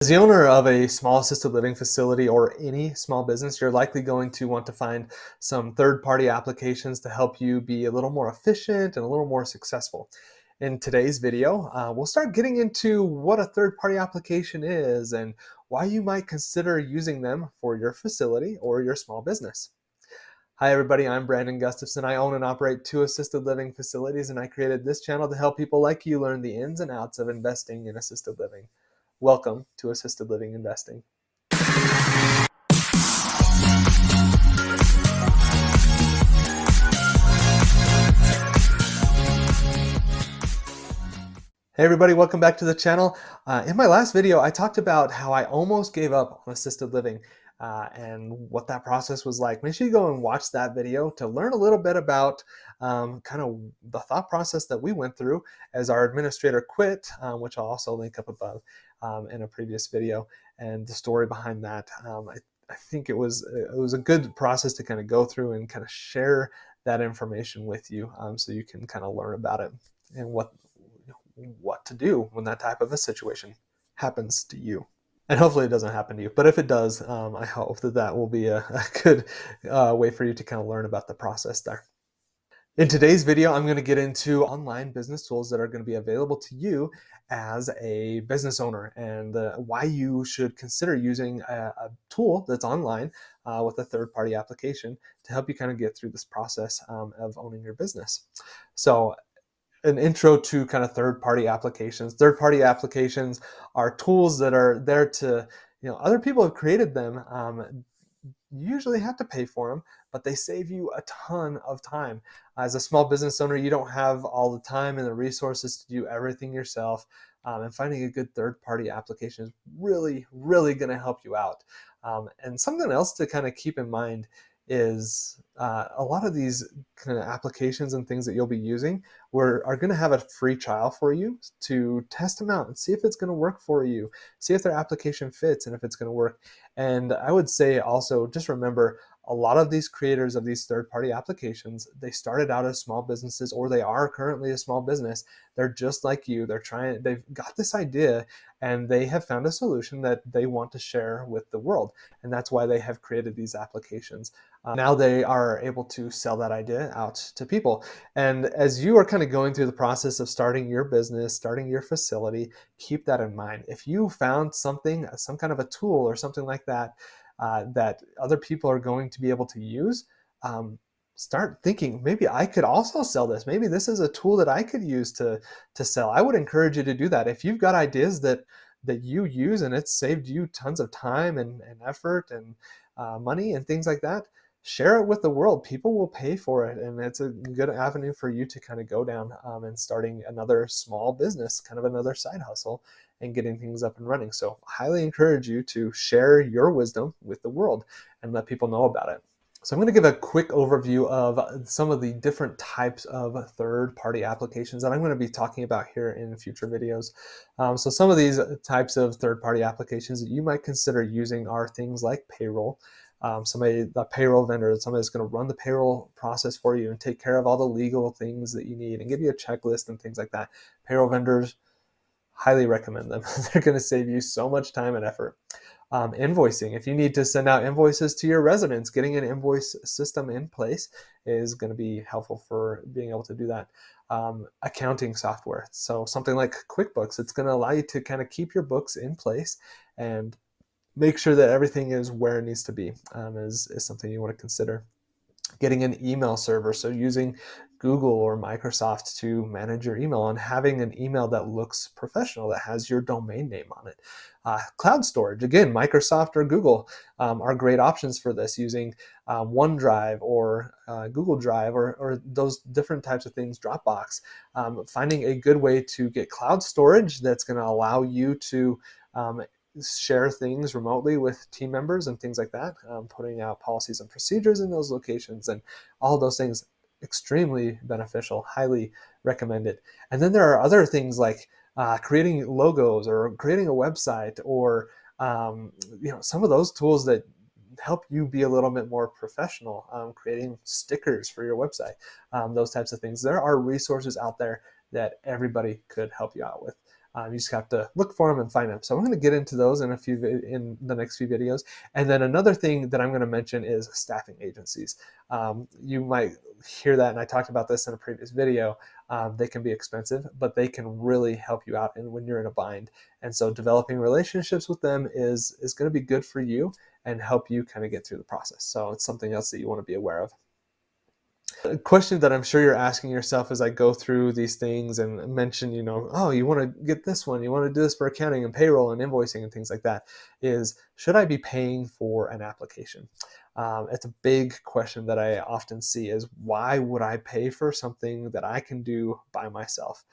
As the owner of a small assisted living facility or any small business, you're likely going to want to find some third party applications to help you be a little more efficient and a little more successful. In today's video, we'll start getting into what a third party application is and why you might consider using them for your facility or your small business. Hi, everybody. I'm Brandon Gustafson. I own and operate two assisted living facilities, and I created this channel to help people like you learn the ins and outs of investing in assisted living. Welcome to Assisted Living Investing. Hey everybody, welcome back to the channel. In my last video, I talked about how I almost gave up on assisted living and what that process was like. Make sure you go and watch that video to learn a little bit about kind of the thought process that we went through as our administrator quit, which I'll also link up above in a previous video, and the story behind that. I think it was a good process to kind of go through and kind of share that information with you so you can kind of learn about it and what to do when that type of a situation happens to you. And hopefully it doesn't happen to you. But if it does, I hope that will be a good way for you to kind of learn about the process there. In today's video, I'm going to get into online business tools that are going to be available to you as a business owner and why you should consider using a tool that's online with a third-party application to help you kind of get through this process of owning your business. So an intro to kind of third-party applications. Third-party applications are tools that are there to, other people have created them. You usually have to pay for them, but they save you a ton of time. As a small business owner, you don't have all the time and the resources to do everything yourself. And finding a good third-party application is really, really going to help you out. And something else to kind of keep in mind is a lot of these kind of applications and things that you'll be using are going to have a free trial for you to test them out and see if it's going to work for you, see if their application fits and if it's going to work. And I would say also just remember, a lot of these creators of these third-party applications, they started out as small businesses or they are currently a small business. They're just like you. They've got this idea and they have found a solution that they want to share with the world. And that's why they have created these applications. Now they are able to sell that idea out to people. And as you are kind of going through the process of starting your business, starting your facility, keep that in mind. If you found something, some kind of a tool or something like that, that other people are going to be able to use, start thinking, maybe I could also sell this. Maybe this is a tool that I could use to sell. I would encourage you to do that. If you've got ideas that you use and it's saved you tons of time and effort and money and things like that, share it with the world. People will pay for it, and it's a good avenue for you to kind of go down and starting another small business, kind of another side hustle, and getting things up and running. So highly encourage you to share your wisdom with the world and let people know about it. So I'm going to give a quick overview of some of the different types of third-party applications that I'm going to be talking about here in future videos. So some of these types of third-party applications that you might consider using are things like payroll. A payroll vendor, somebody that's going to run the payroll process for you and take care of all the legal things that you need and give you a checklist and things like that. Payroll vendors, highly recommend them. They're going to save you so much time and effort. Invoicing, if you need to send out invoices to your residents, getting an invoice system in place is going to be helpful for being able to do that. Accounting software, so something like QuickBooks, it's going to allow you to kind of keep your books in place and make sure that everything is where it needs to be, is something you want to consider. Getting an email server, so using Google or Microsoft to manage your email and having an email that looks professional, that has your domain name on it. Cloud storage, again, Microsoft or Google are great options for this, using OneDrive or Google Drive or those different types of things, Dropbox. Finding a good way to get cloud storage that's going to allow you to share things remotely with team members and things like that, putting out policies and procedures in those locations and all those things, extremely beneficial, highly recommended. And then there are other things like creating logos or creating a website or some of those tools that help you be a little bit more professional, creating stickers for your website, those types of things. There are resources out there that everybody could help you out with. You just have to look for them and find them. So I'm going to get into those in the next few videos. And then another thing that I'm going to mention is staffing agencies. You might hear that, and I talked about this in a previous video. They can be expensive, but they can really help you out when you're in a bind. And so developing relationships with them is going to be good for you and help you kind of get through the process. So it's something else that you want to be aware of. A question that I'm sure you're asking yourself as I go through these things and mention, oh, you want to get this one, you want to do this for accounting and payroll and invoicing and things like that, is should I be paying for an application? It's a big question that I often see is why would I pay for something that I can do by myself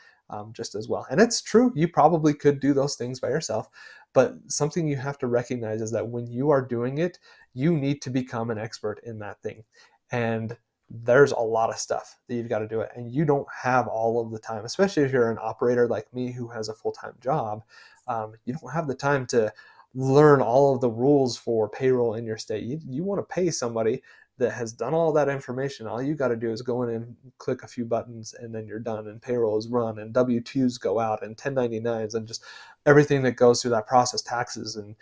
just as well? And it's true, you probably could do those things by yourself, but something you have to recognize is that when you are doing it, you need to become an expert in that thing. And there's a lot of stuff that you've got to do it, and you don't have all of the time, especially if you're an operator like me who has a full-time job. You don't have the time to learn all of the rules for payroll in your state. You want to pay somebody that has done all that information. All you got to do is go in and click a few buttons, and then you're done, and payroll is run, and W-2s go out, and 1099s, and just everything that goes through that process, taxes and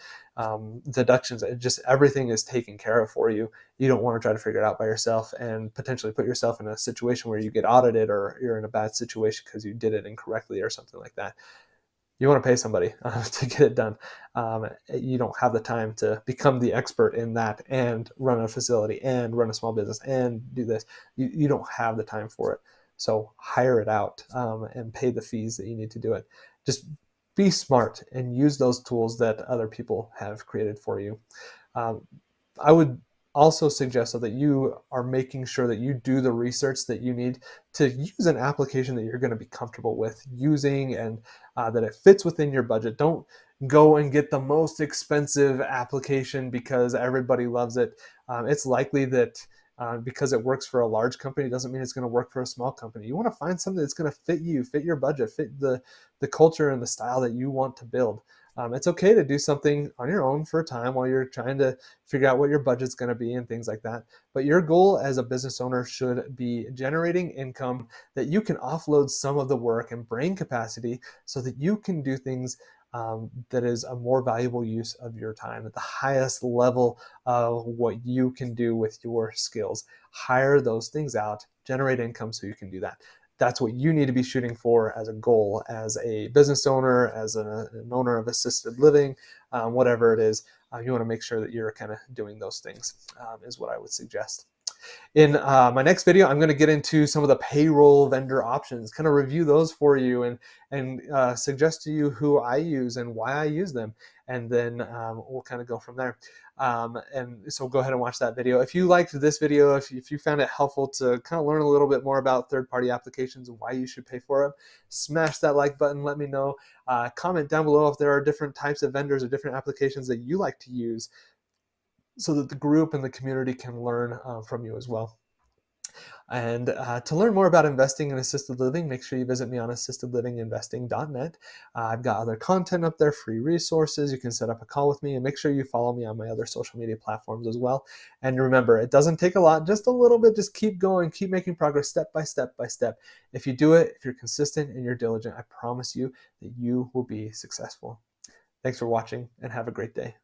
deductions, just everything is taken care of for you. You don't want to try to figure it out by yourself and potentially put yourself in a situation where you get audited or you're in a bad situation because you did it incorrectly or something like that. You want to pay somebody to get it done. You don't have the time to become the expert in that and run a facility and run a small business and do this. You don't have the time for it. So hire it out and pay the fees that you need to do it. Just be smart and use those tools that other people have created for you. Um, I would also suggest so that you are making sure that you do the research that you need to use an application that you're going to be comfortable with using and that it fits within your budget. Don't go and get the most expensive application because everybody loves it. It's likely that because it works for a large company doesn't mean it's going to work for a small company. You want to find something that's going to fit you, fit your budget, fit the culture and the style that you want to build. It's okay to do something on your own for a time while you're trying to figure out what your budget's going to be and things like that. But your goal as a business owner should be generating income that you can offload some of the work and brain capacity so that you can do things that is a more valuable use of your time at the highest level of what you can do with your skills. Hire those things out, generate income so you can do that. That's what you need to be shooting for as a goal, as a business owner, as an owner of assisted living, whatever it is. You want to make sure that you're kind of doing those things, is what I would suggest. In my next video, I'm going to get into some of the payroll vendor options, kind of review those for you and suggest to you who I use and why I use them. And then we'll kind of go from there. And so go ahead and watch that video. If you liked this video, if you found it helpful to kind of learn a little bit more about third-party applications and why you should pay for them, smash that like button. Let me know. Comment down below if there are different types of vendors or different applications that you like to use, so that the group and the community can learn from you as well. And to learn more about investing in assisted living, make sure you visit me on assistedlivinginvesting.net. I've got other content up there, free resources. You can set up a call with me, and make sure you follow me on my other social media platforms as well. And remember, it doesn't take a lot, just a little bit. Just keep going, keep making progress step by step by step. If you do it, if you're consistent and you're diligent, I promise you that you will be successful. Thanks for watching and have a great day.